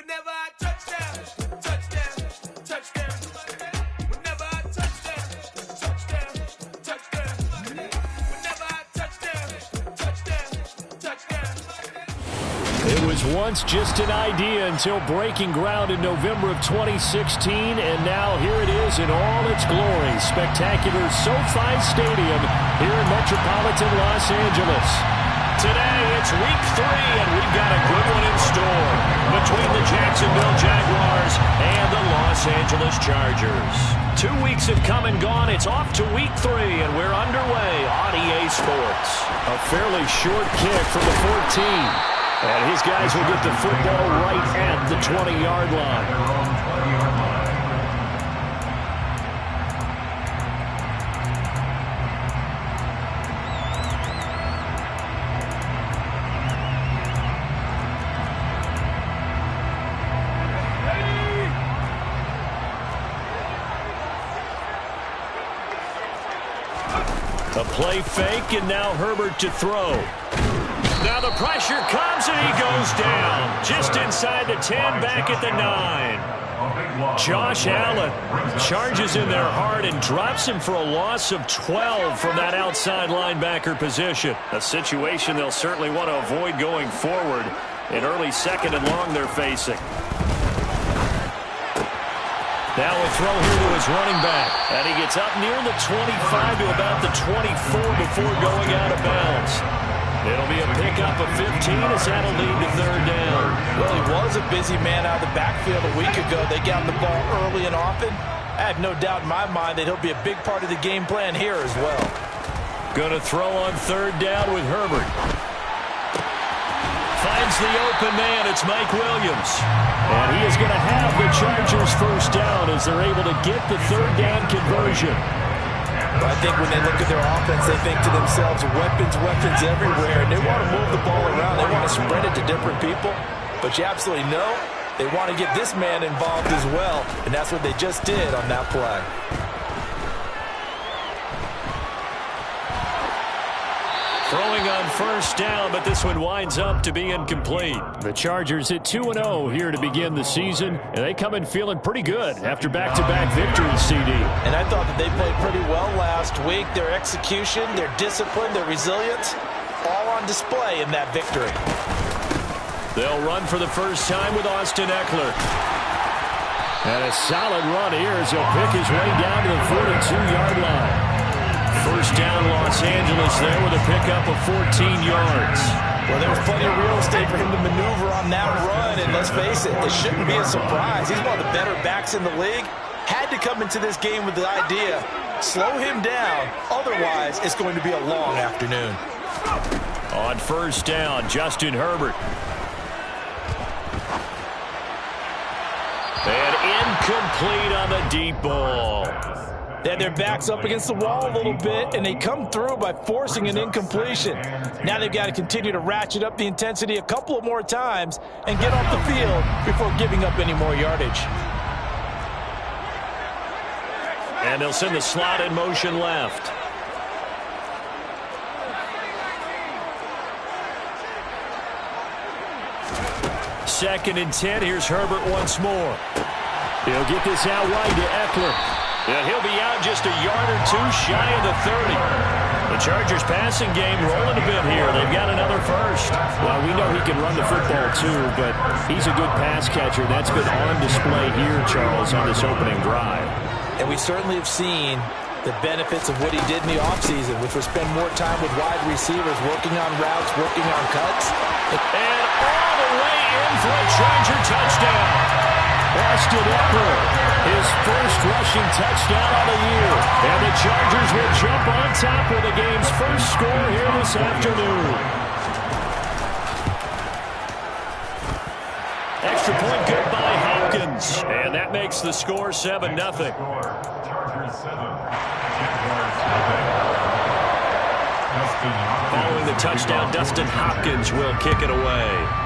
Whenever I touchdown, touchdown, touchdown. Whenever I touchdown, touchdown, touchdown. Whenever I touchdown, touchdown, touchdown. It was once just an idea until breaking ground in November of 2016, and now here it is in all its glory. Spectacular SoFi Stadium here in metropolitan Los Angeles. Today, it's week 3, and we've got a good one in store between the Jacksonville Jaguars and the Los Angeles Chargers. 2 weeks have come and gone. It's off to week 3, and we're underway on EA Sports. A fairly short kick from the 14. And his guys will get the football right at the 20-yard line. A play fake, and now Herbert to throw. Now the pressure comes, and he goes down. Just inside the 10, back at the 9. Josh Allen charges in there hard and drops him for a loss of 12 from that outside linebacker position. A situation they'll certainly want to avoid going forward. An early second and long they're facing. Now a throw here to his running back. And he gets up near the 25 to about the 24 before going out of bounds. It'll be a pickup of 15 as that'll lead to third down. Well, he was a busy man out of the backfield a week ago. They got the ball early and often. I have no doubt in my mind that he'll be a big part of the game plan here as well. Going to throw on third down with Herbert. Finds the open man. It's Mike Williams. And he is going to have the Chargers first down as they're able to get the third down conversion. But I think when they look at their offense, they think to themselves, weapons, weapons everywhere. And they want to move the ball around. They want to spread it to different people. But you absolutely know they want to get this man involved as well. And that's what they just did on that play. Throwing on first down, but this one winds up to be incomplete. The Chargers hit 2-0 here to begin the season, and they come in feeling pretty good after back-to-back victories, CD. And I thought that they played pretty well last week. Their execution, their discipline, their resilience, all on display in that victory. They'll run for the first time with Austin Eckler. And a solid run here as he'll pick his way down to the 42-yard line. First down, Los Angeles there with a pickup of 14 yards. Well, there was plenty of real estate for him to maneuver on that run, and let's face it, it shouldn't be a surprise. He's one of the better backs in the league. Had to come into this game with the idea, slow him down, otherwise it's going to be a long afternoon. On first down, Justin Herbert. And incomplete on the deep ball. They had their backs up against the wall a little bit, and they come through by forcing an incompletion. Now they've got to continue to ratchet up the intensity a couple of more times and get off the field before giving up any more yardage. And they'll send the slot in motion left. Second and 10. Here's Herbert once more. He'll get this out wide to Eckler. And he'll be out just a yard or two shy of the 30. The Chargers passing game rolling a bit here. They've got another first. Well, we know he can run the football too, but he's a good pass catcher. That's been on display here, Charles, on this opening drive. And we certainly have seen the benefits of what he did in the offseason, which was spend more time with wide receivers, working on routes, working on cuts. And all the way in for a Charger touchdown. Austin Eckler, his first rushing touchdown of the year. And the Chargers will jump on top with the game's first score here this afternoon. Extra point good by Hopkins. And that makes the score 7-0. Following the touchdown, Dustin Hopkins will kick it away.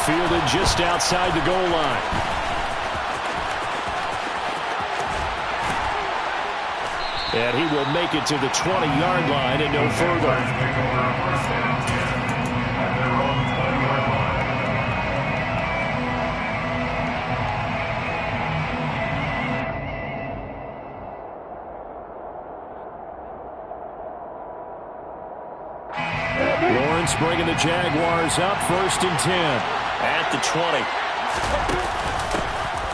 Fielded just outside the goal line. And he will make it to the 20-yard line and no further. bringing the Jaguars up 1st and 10. At the 20.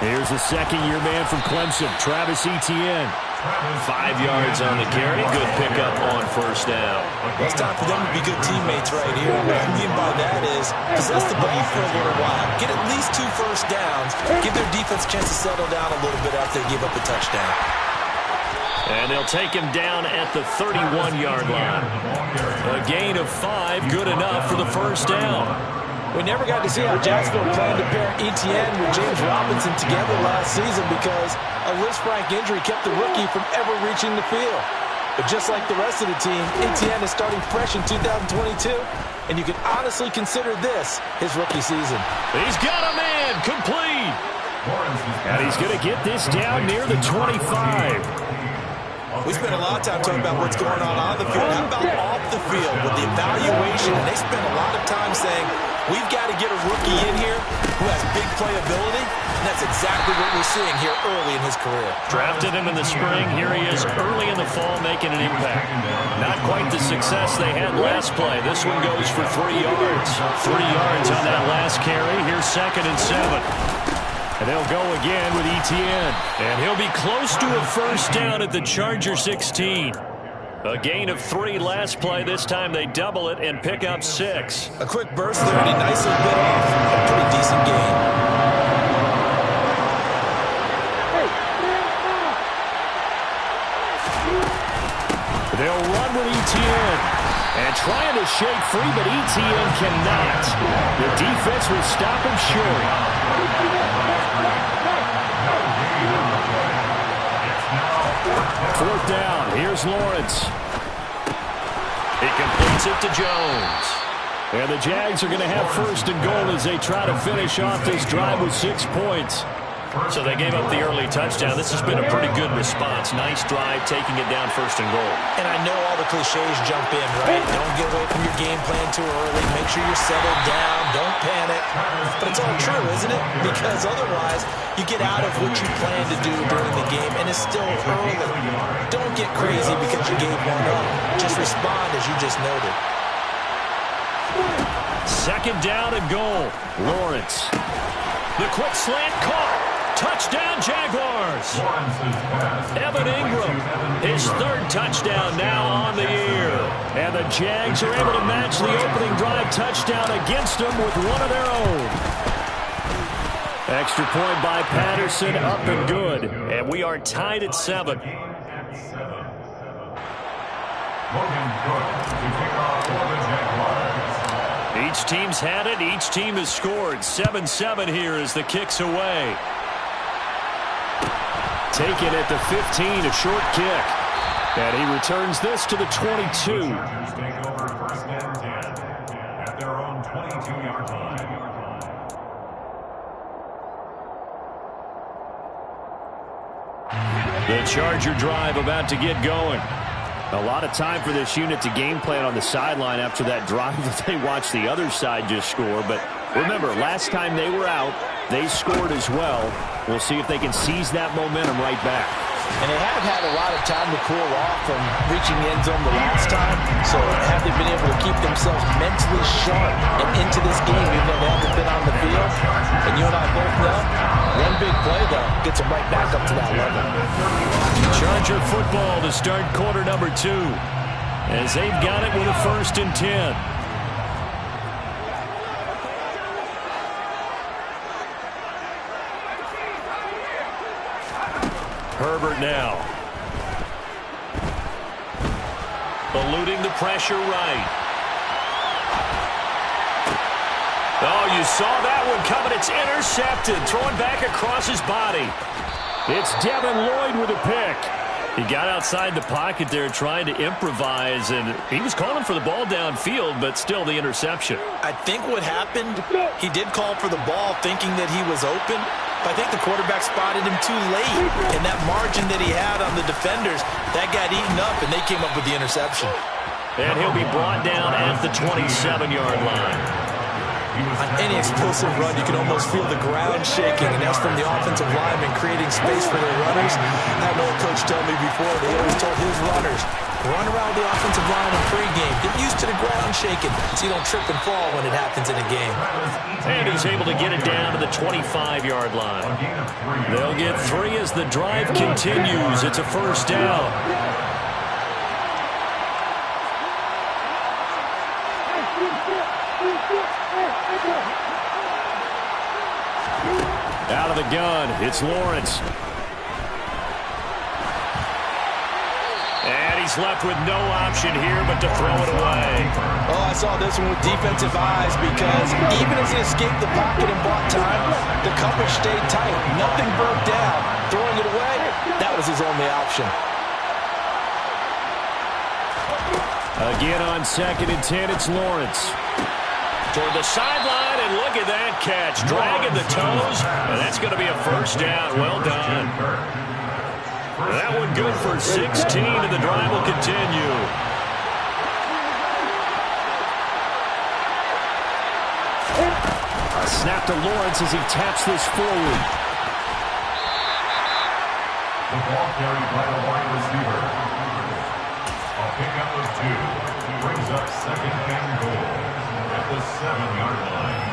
Here's a second-year man from Clemson, Travis Etienne. 5 yards on the carry. Good pickup on 1st down. Well, it's time for them to be good teammates right here. What I mean by that is possess the ball for a little while. Get at least 2 first downs. Give their defense a chance to settle down a little bit after they give up a touchdown. And they'll take him down at the 31-yard line. A gain of 5, good enough for the 1st down. We never got to see how Jacksonville planned to pair Etienne with James Robinson together last season because a wrist-sprained injury kept the rookie from ever reaching the field. But just like the rest of the team, Etienne is starting fresh in 2022, and you can honestly consider this his rookie season. He's got a man, complete. And he's going to get this down near the 25. We spent a lot of time talking about what's going on the field. How about off the field with the evaluation? And they spent a lot of time saying, we've got to get a rookie in here who has big playability, and that's exactly what we're seeing here early in his career. Drafted him in the spring. Here he is early in the fall making an impact. Not quite the success they had last play. This one goes for 3 yards. 3 yards on that last carry. Here's 2nd and 7. And they'll go again with Etienne. And he'll be close to a 1st down at the Charger 16. A gain of 3 last play. This time they double it and pick up 6. A quick burst there, and he nicely bit off a pretty decent gain. They'll run with Etienne. And trying to shake free, but Etienne cannot. The defense will stop him short. 4th down. Here's Lawrence. He completes it to Jones. And the Jags are going to have 1st and goal as they try to finish off this drive with 6 points. So they gave up the early touchdown. This has been a pretty good response. Nice drive, taking it down 1st and goal. And I know all the cliches jump in, right? Don't get away from your game plan too early. Make sure you're settled down. Don't panic. But it's all true, isn't it? Because otherwise, you get out of what you plan to do during the game, and it's still early. Don't get crazy because you gave one up. Just respond as you just noted. 2nd down and goal. Lawrence. The quick slant caught. Touchdown, Jaguars. Evan Ingram, his 3rd touchdown now on the year. And the Jags are able to match the opening drive touchdown against them with one of their own. Extra point by Patterson, up and good. And we are tied at 7. Each team's had it. Each team has scored. 7-7 here as the kick's away. Taken at the 15, a short kick. And he returns this to the 22. At their own 22-yard line. The Charger drive about to get going. A lot of time for this unit to game plan on the sideline after that drive that they watched the other side just score. But remember, last time they were out, they scored as well. We'll see if they can seize that momentum right back. And they haven't had a lot of time to cool off from reaching the end zone the last time. So have they been able to keep themselves mentally sharp and into this game even though they haven't been on the field? And you and I both know, one big play, though, gets them right back up to that level. Charger football to start quarter number 2. As they've got it with a 1st and 10. Herbert now. Eluding the pressure right. Oh, you saw that one coming. It's intercepted. Throwing back across his body. It's Devin Lloyd with a pick. He got outside the pocket there trying to improvise, and he was calling for the ball downfield, but still the interception. I think what happened, he did call for the ball thinking that he was open, but I think the quarterback spotted him too late, and that margin that he had on the defenders, that got eaten up, and they came up with the interception. And he'll be brought down at the 27-yard line. On any explosive run, you can almost feel the ground shaking, and that's from the offensive linemen creating space for their runners. I had an old coach tell me before, they always told his runners, run around the offensive line in pregame. Get used to the ground shaking so you don't trip and fall when it happens in a game. And he's able to get it down to the 25-yard line. They'll get 3 as the drive continues. It's a first down. Out of the gun, it's Lawrence. And he's left with no option here but to throw it away. Oh, I saw this one with defensive eyes because even as he escaped the pocket and bought time, the coverage stayed tight. Nothing broke down. Throwing it away, that was his only option. Again on 2nd and 10, it's Lawrence. Toward the sideline, and look at that catch. Dragging the toes, and that's going to be a first down. Well done. That one good for 16, and the drive will continue. A snap to Lawrence as he taps this forward. The ball carried by the wide receiver. A pickup of 2 brings up 2nd and goal at the 7-yard line.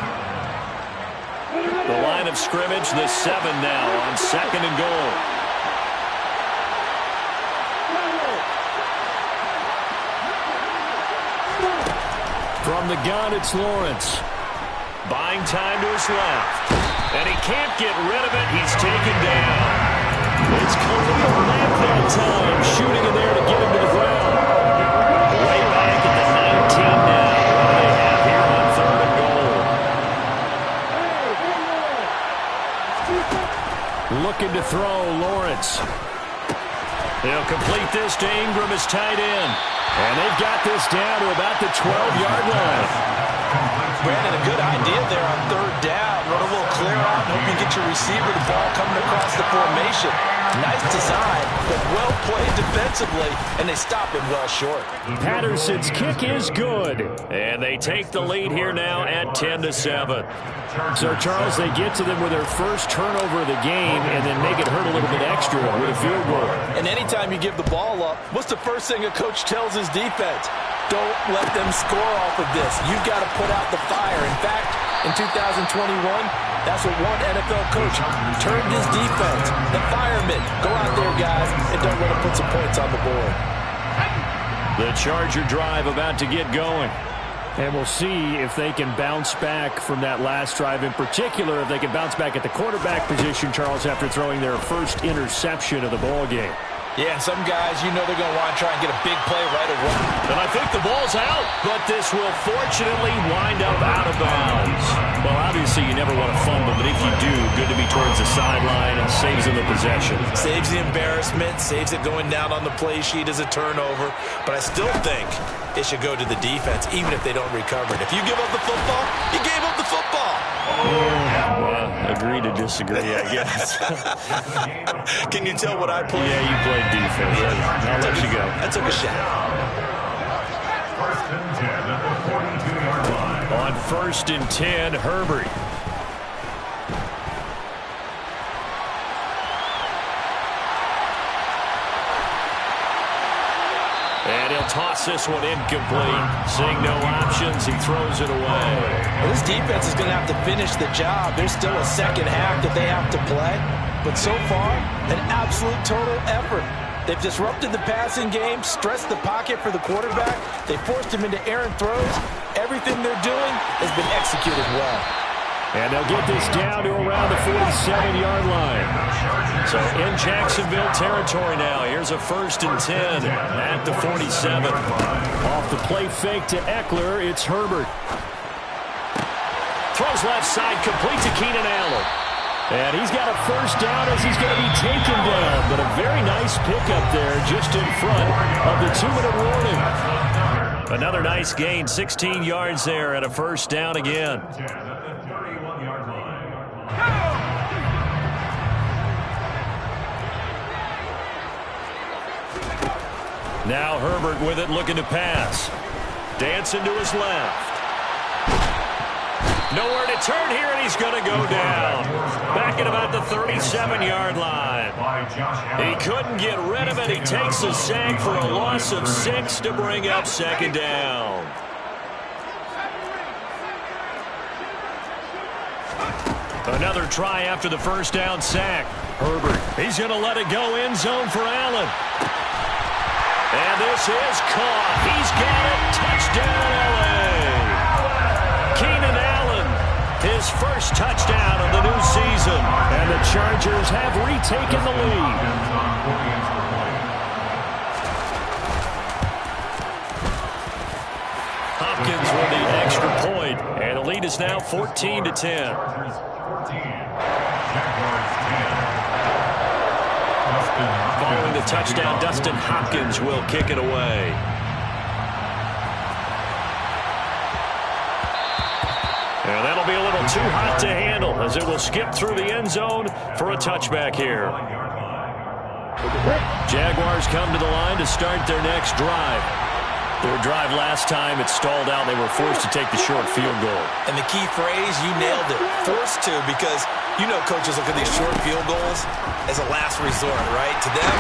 The line of scrimmage, the 7 now on 2nd and goal. From the gun, it's Lawrence. Buying time to his left. And he can't get rid of it. He's taken down. It's Khalil Mack that time, shooting in there to get him to the ground. Way back at the 19 now. What do they have here on 3rd and goal? Looking to throw, Lawrence. He'll complete this to Ingram, his tight end. And they've got this down to about the 12-yard line. Brandon, a good idea there on 3rd down. Run a little clear out and hope you get your receiver the ball coming across the formation. Nice design, but well played defensively, and they stop him well short. Patterson's kick is good. And they take the lead here now at 10-7. So, Charles, they get to them with their first turnover of the game and then make it hurt a little bit extra with a field goal. And anytime you give the ball up, what's the first thing a coach tells his defense? Don't let them score off of this. You've got to put out the fire. In fact, in 2021, that's what one NFL coach turned his defense. The firemen. Go out there, guys, and don't let them put some points on the board. The Charger drive about to get going. And we'll see if they can bounce back from that last drive. In particular, if they can bounce back at the quarterback position, Charles, after throwing their first interception of the ball game. Yeah, and some guys, you know they're going to want to try and get a big play right away. And I think the ball's out, but this will fortunately wind up out of bounds. Well, obviously you never want to fumble, but if you do, good to be towards the sideline and saves them the possession. Saves the embarrassment, saves it going down on the play sheet as a turnover. But I still think it should go to the defense, even if they don't recover it. If you give up the football, you gave up the football. Well, agree to disagree, I guess. Can you tell what I played? Yeah, you played defense. I'll let you go. I took a shot. 1st and 10 at the 42-yard line. On 1st and 10, Herbert. And he'll toss this one incomplete. Seeing no options, he throws it away. Well, this defense is going to have to finish the job. There's still a second half that they have to play. But so far, an absolute total effort. They've disrupted the passing game, stressed the pocket for the quarterback. They forced him into errant throws. Everything they're doing has been executed well. And they'll get this down to around the 47-yard line. So in Jacksonville territory now. Here's a 1st and 10 at the 47. Off the play fake to Eckler, it's Herbert. Throws left side, complete to Keenan Allen. And he's got a first down as he's going to be taken down. But a very nice pickup there just in front of the 2-minute warning. Another nice gain, 16 yards there and a first down again. Now Herbert with it, looking to pass. Dancing to his left. Nowhere to turn here, and he's going to go down. Back at about the 37-yard line. He couldn't get rid of it. He takes a sack for a loss of 6 to bring up second down. Another try after the first down sack. Herbert, he's going to let it go end zone for Allen. And this is caught. He's got it. Touchdown, L.A. Keenan Allen, his first touchdown of the new season. And the Chargers have retaken the lead. Hopkins with the extra point, and the lead is now 14-10. Following the touchdown, Dustin Hopkins will kick it away. And that'll be a little too hot to handle as it will skip through the end zone for a touchback here. Jaguars come to the line to start their next drive. Their drive last time, it stalled out. They were forced to take the short field goal. And the key phrase, you nailed it. Forced to, because you know coaches look at these short field goals as a last resort, right? To them,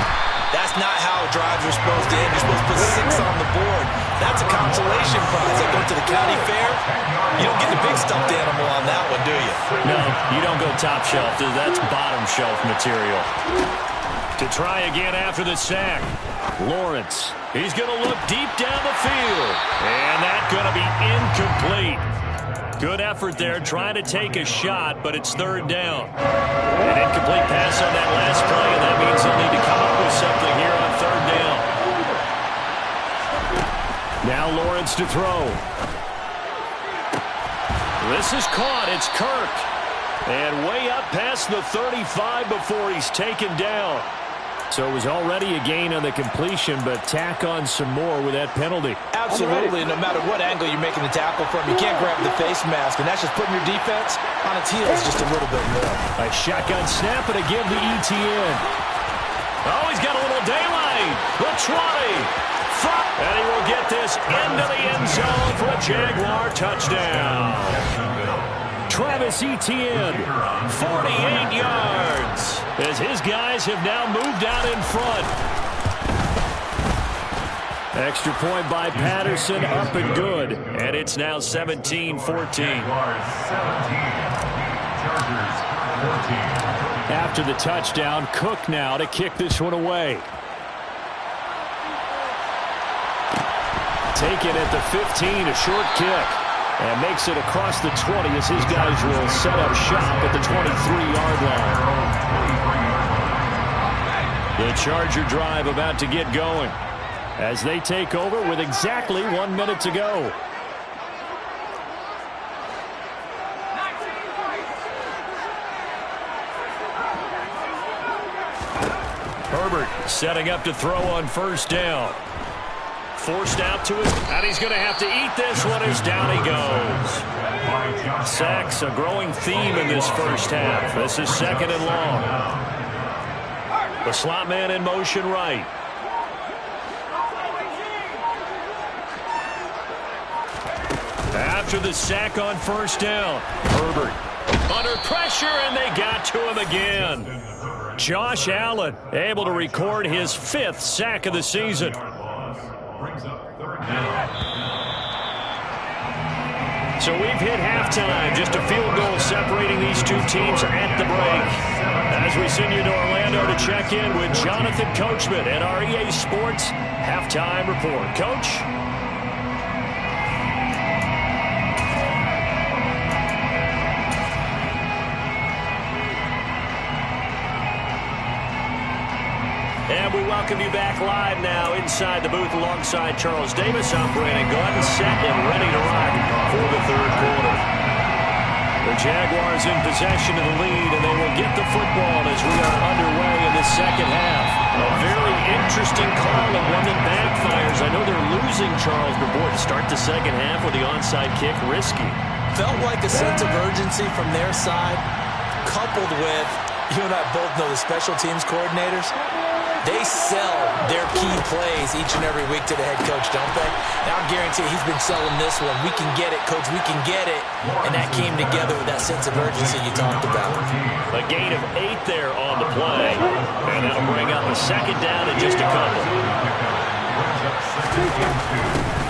that's not how drives are supposed to end. You're supposed to put 6 on the board. That's a consolation prize. Like going to the county fair, you don't get the big stuffed animal on that one, do you? No, you don't go top shelf. That's bottom shelf material. To try again after the sack. Lawrence, he's going to look deep down the field. And that's going to be incomplete. Good effort there trying to take a shot, but it's third down. An incomplete pass on that last play, and that means they'll need to come up with something here on third down. Now Lawrence to throw. This is caught. It's Kirk. And way up past the 35 before he's taken down. So it was already a gain on the completion, but tack on some more with that penalty. Absolutely. No matter what angle you're making the tackle from, you can't grab the face mask, and that's just putting your defense on its heels just a little bit more. A shotgun snap and again the ETN. Oh, he's got a little daylight. The 20. And he will get this into the end zone for a Jaguar touchdown. Travis Etienne, 48 yards, as his guys have now moved out in front. Extra point by Patterson, up and good. And it's now 17-14. After the touchdown, Cook now to kick this one away. Taken at the 15, a short kick. And makes it across the 20 as his guys will set up shop at the 23-yard line. The Charger drive about to get going as they take over with exactly 1 minute to go. Herbert setting up to throw on first down. Forced out to his, and he's going to have to eat this one as down he goes. Sacks, a growing theme in this first half. This is second and long. The slot man in motion right. After the sack on first down, Herbert under pressure, and they got to him again. Josh Allen able to record his 5th sack of the season. So we've hit halftime. Just a field goal separating these two teams at the break. As we send you to Orlando to check in with Jonathan Coachman at our EA Sports Halftime Report. Coach? And we welcome you back live now inside the booth alongside Charles Davis. I'm Brandon Gordon, set and ready to rock for the third quarter. The Jaguars in possession of the lead, and they will get the football as we are underway in the second half. A very interesting call and one that backfires. I know they're losing, Charles, but boy, to start the second half with the onside kick, risky. Felt like a sense of urgency from their side, coupled with, you and I both know the special teams coordinators. They sell their key plays each and every week to the head coach, don't they? Now I guarantee he's been selling this one. We can get it, coach. We can get it. And that came together with that sense of urgency you talked about. A gain of 8 there on the play. And that'll bring up a second down in just a couple.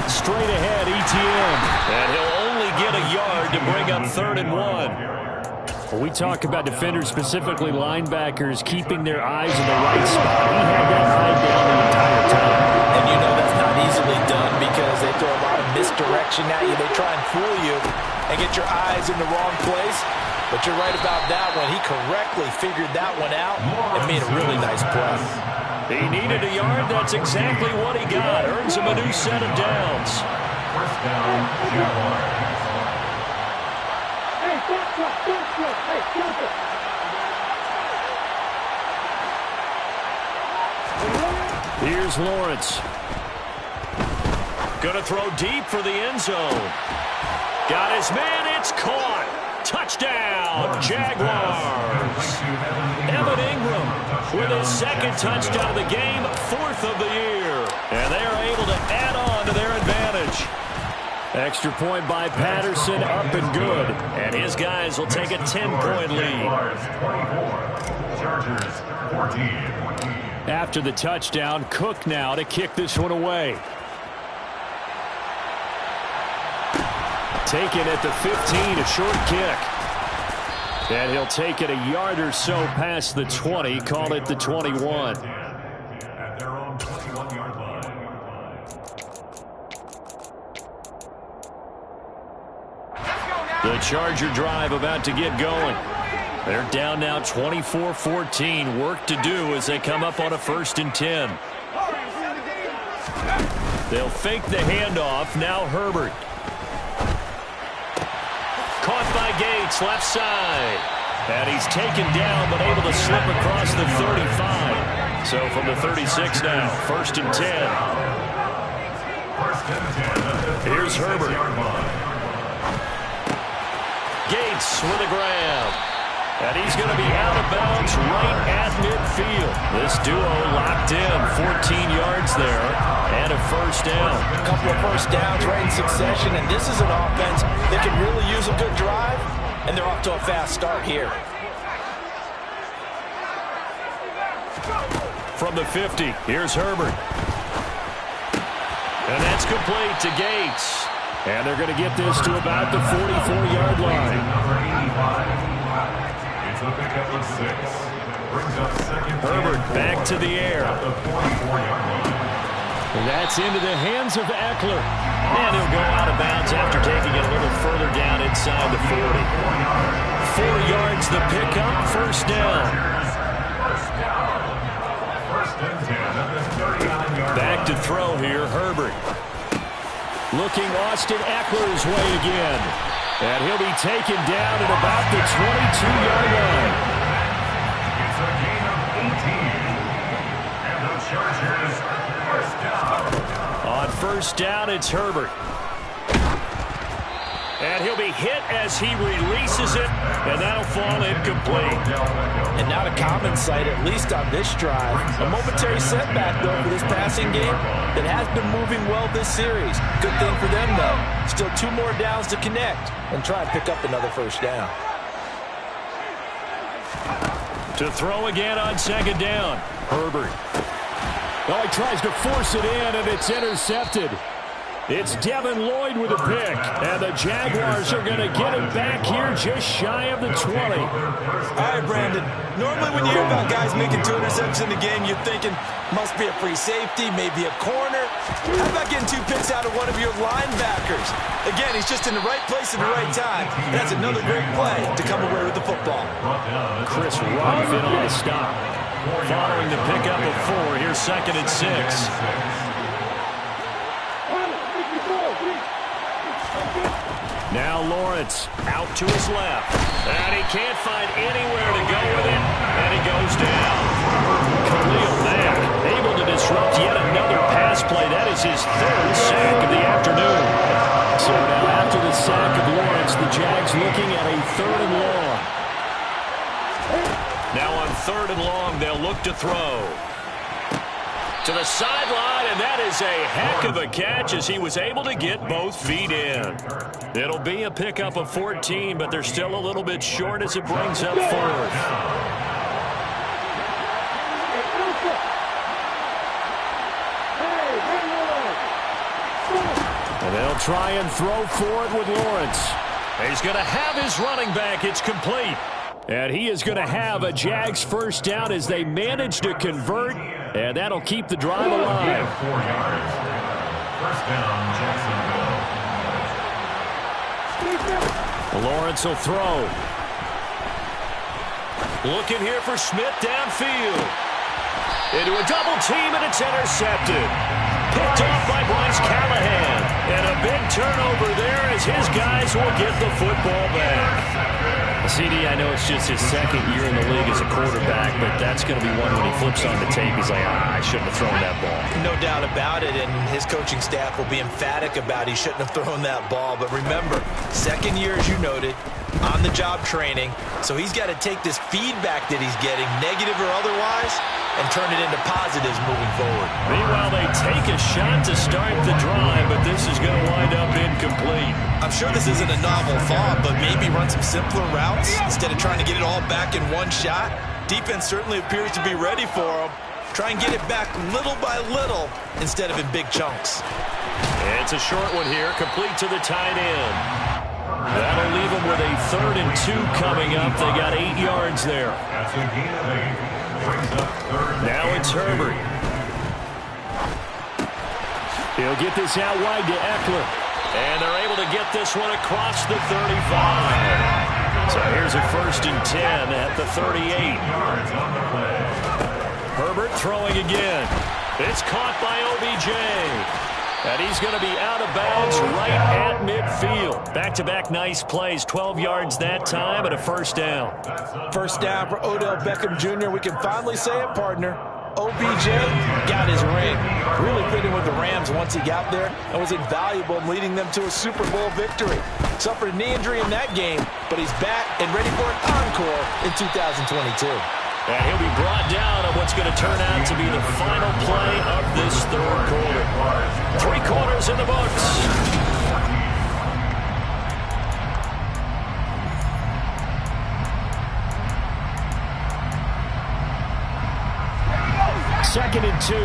Straight ahead, ETN. And he'll only get a yard to bring up 3rd and 1. Well, we talk about defenders, specifically linebackers, keeping their eyes in the right spot. He had that eye down the entire time. And you know that's not easily done because they throw a lot of misdirection at you. They try and fool you and get your eyes in the wrong place. But you're right about that one. He correctly figured that one out and made a really nice play. He needed a yard. That's exactly what he got. Earns him a new set of downs. First down, Jaguars. Here's Lawrence. Gonna throw deep for the end zone. Got his man. It's caught. Touchdown, Jaguars. Evan Ingram with his 2nd touchdown of the game, 4th of the year. And they are able to add on to their advantage. Extra point by Patterson, up and good. And his guys will take a 10-point lead. Chargers 14. After the touchdown, Cook now to kick this one away. Taken at the 15, a short kick. And he'll take it a yard or so past the 20, call it the 21. At their own 21-yard line. The Charger drive about to get going. They're down now 24-14. Work to do as they come up on a 1st and 10. They'll fake the handoff. Now Herbert. Caught by Gates, left side. And he's taken down, but able to slip across the 35. So from the 36 now, 1st and 10. Here's Herbert. Gates with a grab. And he's going to be out of bounds right at midfield. This duo locked in, 14 yards there, and a 1st down. A couple of 1st downs right in succession, and this is an offense that can really use a good drive, and they're off to a fast start here. From the 50, here's Herbert. And that's complete to Gates. And they're going to get this to about the 44-yard line. It's a pickup of 6. Brings up 2nd. Herbert back to the air. At the 44-yard line. And that's into the hands of Eckler. And he'll go out of bounds after taking it a little further down inside the 40. 4 yards the pickup, 1st down. First and 10 at the 39-yard line. Back to throw here, Herbert. Looking Austin Eckler's way again. And he'll be taken down at about the 22-yard line. It's a gain of 18. And the Chargers, 1st down. On 1st down, it's Herbert. And he'll be hit as he releases it, and that'll fall incomplete. And not a common sight, at least on this drive. A momentary setback, though, for this passing game that has been moving well this series. Good thing for them, though. Still 2 more downs to connect and try and pick up another 1st down. To throw again on 2nd down, Herbert. Oh, he tries to force it in, and it's intercepted. It's Devin Lloyd with a pick, and the Jaguars are going to get it back here just shy of the 20. All right, Brandon. Normally when you hear about guys making 2 interceptions in the game, you're thinking must be a free safety, maybe a corner. How about getting 2 picks out of one of your linebackers? Again, he's just in the right place at the right time. And that's another great play to come away with the football. Chris Rumph in on the stop. Following the pickup of 4, here's 2nd and 6. Now Lawrence out to his left. And he can't find anywhere to go with it. And he goes down. Khalil Mack able to disrupt yet another pass play. That is his 3rd sack of the afternoon. So now after the sack of Lawrence, the Jags looking at a 3rd and long. Now on 3rd and long, they'll look to throw. To the sideline, and that is a heck of a catch as he was able to get both feet in. It'll be a pickup of 14, but they're still a little bit short as it brings up 4th. And they'll try and throw for it with Lawrence. He's going to have his running back. It's complete. And he is going to have a Jags first down as they manage to convert, and that'll keep the drive alive. 4 yards. First down, Jacksonville. Lawrence will throw. Looking here for Smith downfield. Into a double team, and it's intercepted. Picked off by Bryce Callahan. And a big turnover there as his guys will get the football back. CD, I know it's just his second year in the league as a quarterback, but that's going to be one when he flips on the tape. He's like, I shouldn't have thrown that ball. No doubt about it, and his coaching staff will be emphatic about he shouldn't have thrown that ball. But remember, second year, as you noted, on-the-job training, so he's got to take this feedback that he's getting, negative or otherwise, and turn it into positives moving forward. Meanwhile, they take a shot to start the drive, but this is going to wind up incomplete. I'm sure this isn't a novel thought, but maybe run some simpler routes instead of trying to get it all back in one shot. Defense certainly appears to be ready for him. Try and get it back little by little instead of in big chunks. It's a short one here, complete to the tight end. That'll leave them with a 3rd and 2 coming up. They got 8 yards there. That's a gain of 8. Brings up 3rd. Now it's Herbert. He'll get this out wide to Eckler. And they're able to get this one across the 35. So here's a 1st and 10 at the 38. Yards on the play. Herbert throwing again. It's caught by OBJ. And he's going to be out of bounds right at midfield. Back-to-back nice plays. 12 yards that time and a 1st down. First down for Odell Beckham Jr. We can finally say it, partner. OBJ got his ring. Really fit in with the Rams once he got there and was invaluable in leading them to a Super Bowl victory. Suffered a knee injury in that game, but he's back and ready for an encore in 2022. And he'll be brought down on what's going to turn out to be the final play of this 3rd quarter. 3 quarters in the books. Second and 2.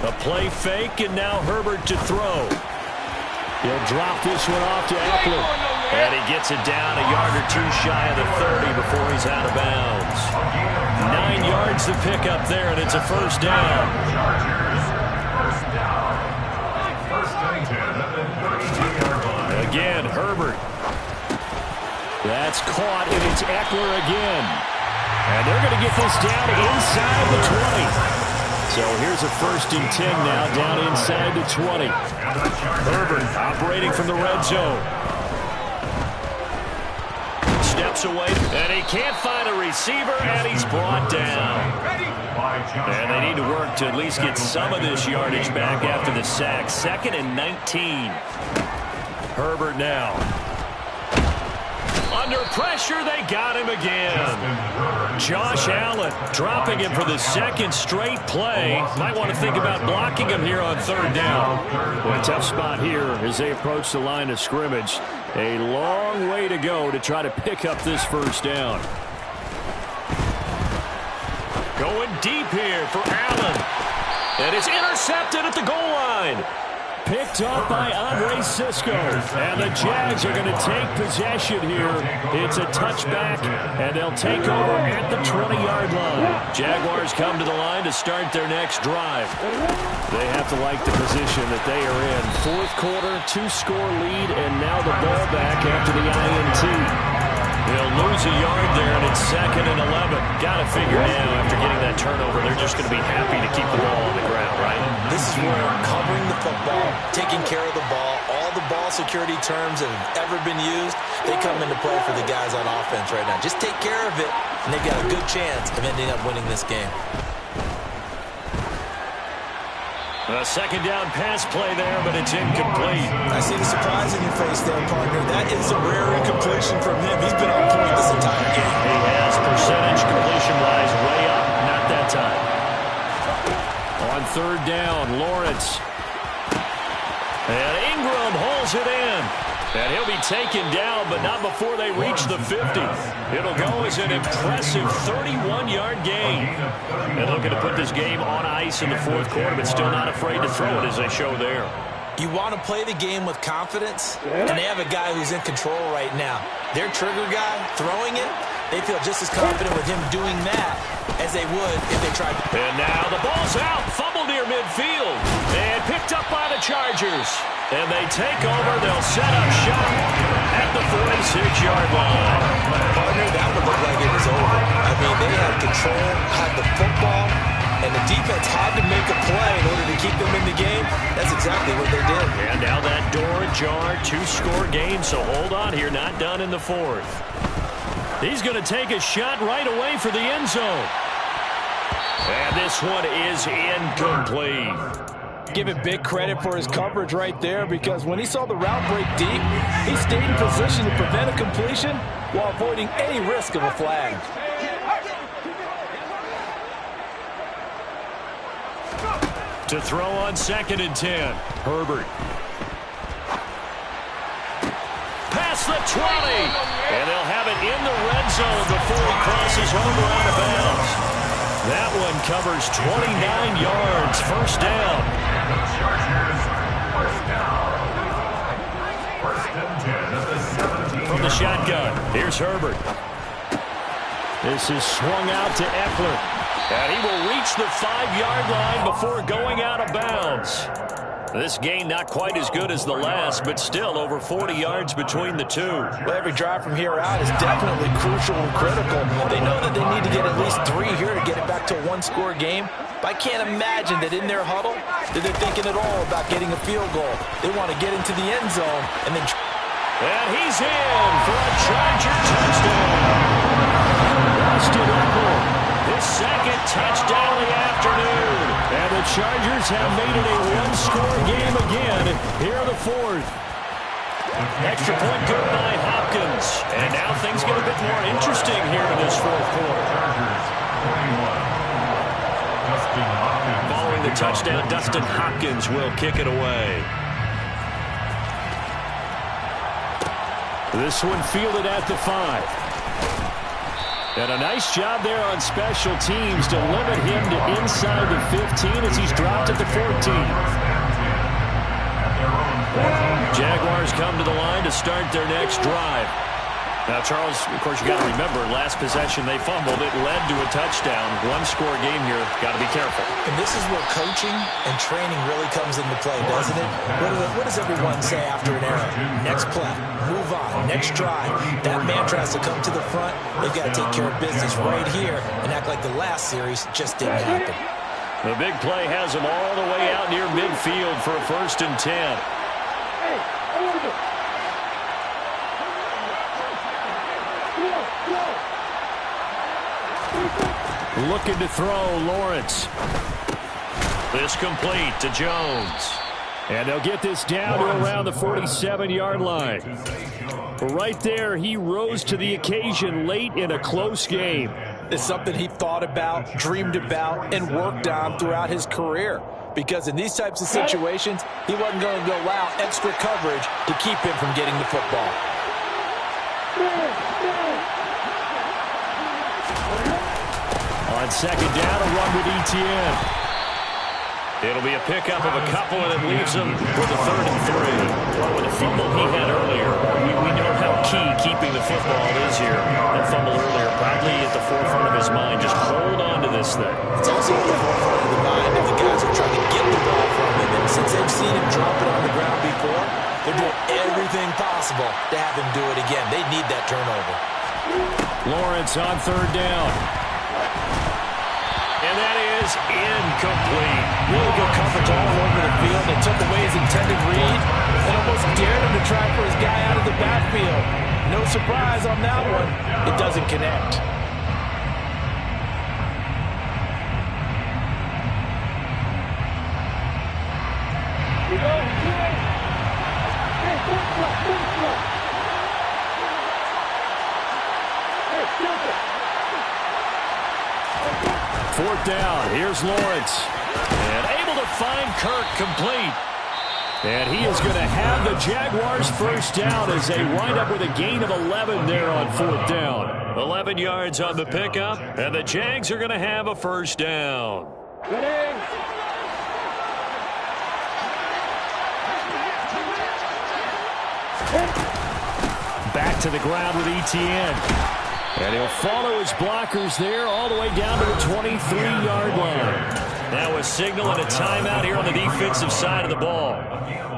A play fake, and now Herbert to throw. He'll drop this one off to Eckler. And he gets it down a yard or 2 shy of the 30 before he's out of bounds. 9 yards to pick up there, and it's a 1st down. Again, Herbert. That's caught, and it's Eckler again. And they're going to get this down inside the 20. So here's a 1st and 10 now, down inside the 20. Herbert operating from the red zone. Steps away, and he can't find a receiver, and he's brought down. And they need to work to at least get some of this yardage back after the sack. 2nd and 19. Herbert now. Under pressure, they got him again. Josh Allen dropping him for the 2nd straight play. Might want to think about blocking him here on 3rd down. Well, a tough spot here as they approach the line of scrimmage. A long way to go to try to pick up this 1st down. Going deep here for Allen. And it's intercepted at the goal line. Picked up by Andre Cisco. And the Jags are going to take possession here. It's a touchback, and they'll take over at the 20-yard line. Jaguars come to the line to start their next drive. They have to like the position that they are in. 4th quarter, 2-score lead, and now the ball back after the INT. They'll lose a yard there, and it's 2nd and 11. Got to figure now, after getting that turnover, they're just going to be happy to keep the ball on the ground, right? This is where covering the football, taking care of the ball, all the ball security terms that have ever been used, they come into play for the guys on offense right now. Just take care of it, and they've got a good chance of ending up winning this game. A 2nd down pass play there, but it's incomplete. I see the surprise in your face there, partner. That is a rare incompletion from him. He's been on point this entire game. He has percentage completion third down. Lawrence. And Ingram holds it in. And he'll be taken down, but not before they reach the 50. It'll go as an impressive 31-yard gain. And looking to put this game on ice in the fourth quarter, but still not afraid to throw it as they show there. You want to play the game with confidence, and they have a guy who's in control right now. Their trigger guy throwing it, they feel just as confident with him doing that as they would if they tried. And now the ball's out, fumbled near midfield, and picked up by the Chargers. And they take over. They'll set up shop at the 46-yard line. Partner, that would look like it was over. I mean, they had control, had the football, and the defense had to make a play in order to keep them in the game. That's exactly what they did. And now that door ajar, 2-score game, so hold on here, not done in the fourth. He's going to take a shot right away for the end zone. And this one is incomplete. Give him big credit for his coverage right there, because when he saw the route break deep, he stayed in position to prevent a completion while avoiding any risk of a flag. To throw on 2nd and 10. Herbert. Past the 20. And they'll have it in the red zone before he crosses over out of bounds. That one covers 29 yards. First down. Chargers, first down. First and 10 at the 17. From the shotgun, here's Herbert. This is swung out to Eckler. And he will reach the 5-yard line before going out of bounds. This game not quite as good as the last, but still over 40 yards between the two. Well, every drive from here out is definitely crucial and critical. They know that they need to get at least 3 here to get it back to a 1-score game. But I can't imagine that in their huddle that they're thinking at all about getting a field goal. They want to get into the end zone and then... And he's in for a Charger touchdown. Austin Eckler, his second touchdown of the afternoon. And the Chargers have made it a 1-score game again here in the fourth. Extra point good by Hopkins. And now things get a bit more interesting here in this fourth quarter. Following the touchdown, Dustin Hopkins will kick it away. This one fielded at the 5. And a nice job there on special teams to limit him to inside the 15 as he's dropped at the 14. Jaguars come to the line to start their next drive. Now, Charles, of course, you got to remember, last possession they fumbled. It led to a touchdown. 1-score game here. Got to be careful. And this is where coaching and training really comes into play, doesn't it? What does everyone say after an error? Next play, move on, next drive. That mantra has to come to the front. They've got to take care of business right here and act like the last series just didn't happen. The big play has them all the way out near midfield for a 1st and 10. Looking to throw, Lawrence. This complete to Jones. And they'll get this down to around the 47-yard line. Right there, he rose to the occasion late in a close game. It's something he thought about, dreamed about, and worked on throughout his career. Because in these types of situations, he wasn't going to allow extra coverage to keep him from getting the football. On 2nd down, a run with ETN. It'll be a pickup of a couple, and it leaves him with a 3rd and 3. Well, with the fumble he had earlier, we know how key keeping the football is here. That fumble earlier probably at the forefront of his mind. Just hold on to this thing. It's also at the forefront of the mind of the guys who are trying to get the ball from him. And since they've seen him drop it on the ground before, they're doing everything possible to have him do it again. They need that turnover. Lawrence on 3rd down. And that is incomplete. Really good coverage all over the field. They took away his intended read and almost dared him to try for his guy out of the backfield. No surprise on that one. It doesn't connect. Fourth down. Here's Lawrence. And able able to find Kirk complete. And he is going to have the Jaguars first down as they wind up with a gain of 11 there on 4th down. 11 yards on the pickup, and the Jags are going to have a first down. Back to the ground with Etienne. And he'll follow his blockers there all the way down to the 23-yard line. Now a signal and a timeout here on the defensive side of the ball.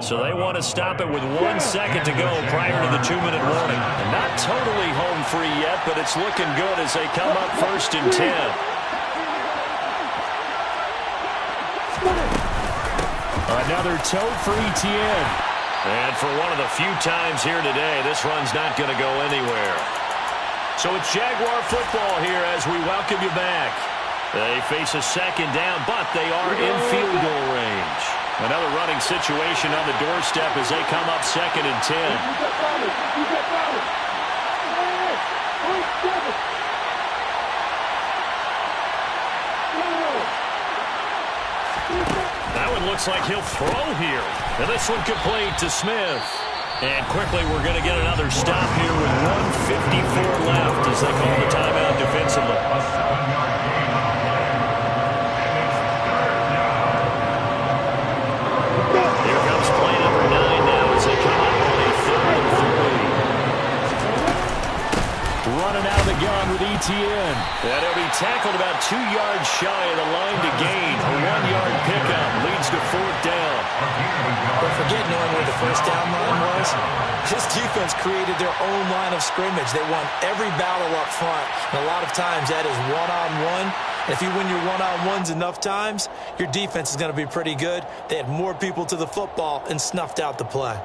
So they want to stop it with 1 second to go prior to the 2-minute warning. And not totally home free yet, but it's looking good as they come up 1st and 10. Another toe for Etienne. And for one of the few times here today, this run's not going to go anywhere. So it's Jaguar football here as we welcome you back. They face a second down, but they are in field goal range. Another running situation on the doorstep as they come up 2nd and 10. That one looks like he'll throw here. And this one complete to Smith. And quickly we're going to get another stop here with 1:54 left as they call the timeout defensively. Here comes play number 9 now as they come up on a 3rd and 3. Running out of the gun with Etienne. And he'll be tackled about 2 yards shy of the line to gain. A 1-yard pickup leads to 4th down. But forget knowing where the first down line was. This defense created their own line of scrimmage. They won every battle up front. And a lot of times that is one-on-one. And if you win your one-on-ones enough times, your defense is going to be pretty good. They had more people to the football and snuffed out the play.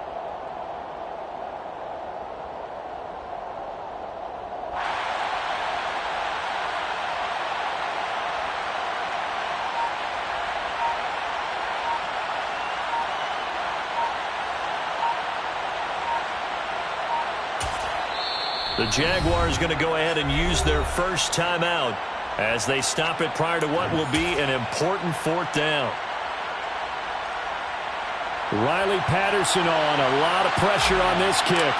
The Jaguars going to go ahead and use their first timeout as they stop it prior to what will be an important 4th down. Riley Patterson on. A lot of pressure on this kick.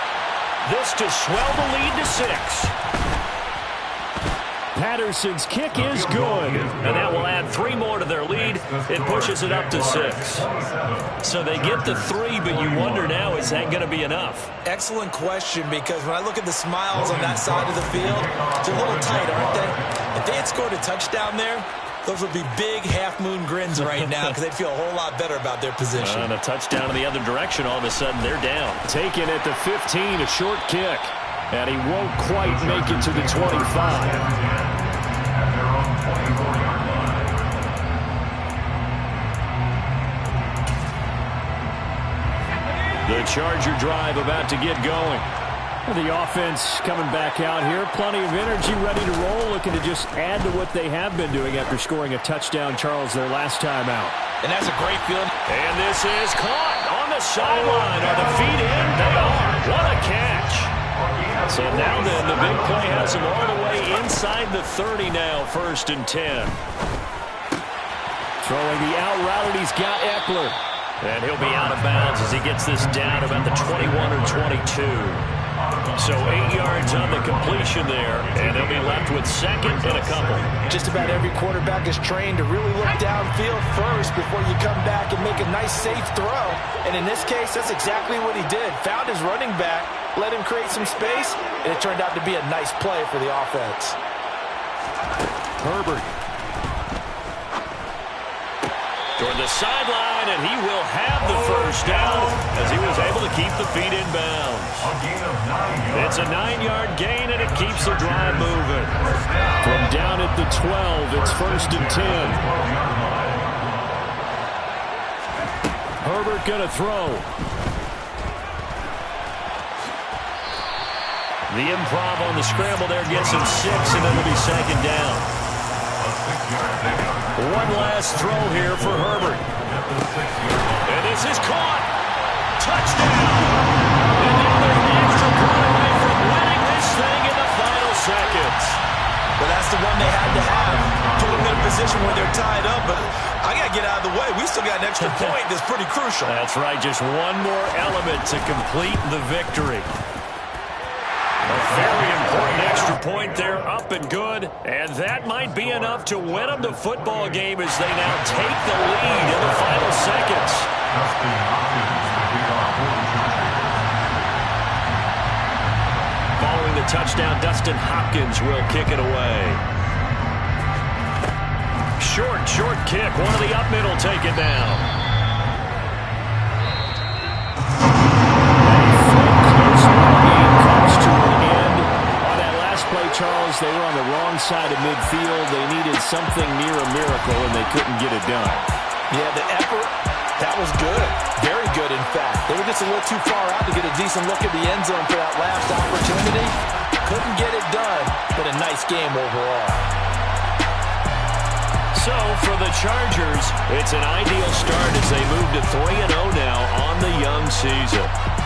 This to swell the lead to 6. Patterson's kick is good. And that will add 3 more to their lead. It pushes it up to 6. So they get the 3, but you wonder now, is that going to be enough? Excellent question, because when I look at the smiles on that side of the field, it's a little tight, aren't they? If they had scored a touchdown there, those would be big half-moon grins right now because they'd feel a whole lot better about their position. And a touchdown in the other direction, all of a sudden they're down. Taken at the 15, a short kick. And he won't quite make it to the 25. The Charger drive about to get going. The offense coming back out here. Plenty of energy, ready to roll, looking to just add to what they have been doing after scoring a touchdown, Charles, their last time out. And that's a great feeling. And this is caught on the sideline. Are the feet in? They are. What a catch. So now then, the big play has him all the way inside the 30 now, 1st and 10. Throwing the out route, and he's got Eckler. And he'll be out of bounds as he gets this down about the 21 or 22. So 8 yards on the completion there, and they'll be left with 2nd and a couple. Just about every quarterback is trained to really look downfield first before you come back and make a nice, safe throw. And in this case, that's exactly what he did. Found his running back, let him create some space, and it turned out to be a nice play for the offense. Herbert. Toward the sideline, and he will have the first down as he was able to keep the feet in bounds. It's a 9-yard gain, and it keeps the drive moving. From down at the 12, it's 1st and 10. Herbert going to throw. The improv on the scramble there gets him 6, and then it'll be 2nd down. One last throw here for Herbert. And this is caught. Touchdown. And now they're an extra point away from winning this thing in the final seconds. But that's the one they had to have. Put them in position where they're tied up, but I got to get out of the way. We still got an extra point that's pretty crucial. That's right, just one more element to complete the victory. A very important extra point there, up and good. And that might be enough to win them the football game as they now take the lead in the final seconds. Following the touchdown, Dustin Hopkins will kick it away. Short kick. One of the up middle take it down. Charles, they were on the wrong side of midfield. They needed something near a miracle, and they couldn't get it done. Yeah, the effort, that was good. Very good, in fact. They were just a little too far out to get a decent look at the end zone for that last opportunity. Couldn't get it done, but a nice game overall. So, for the Chargers, it's an ideal start as they move to 3-0 now on the young season.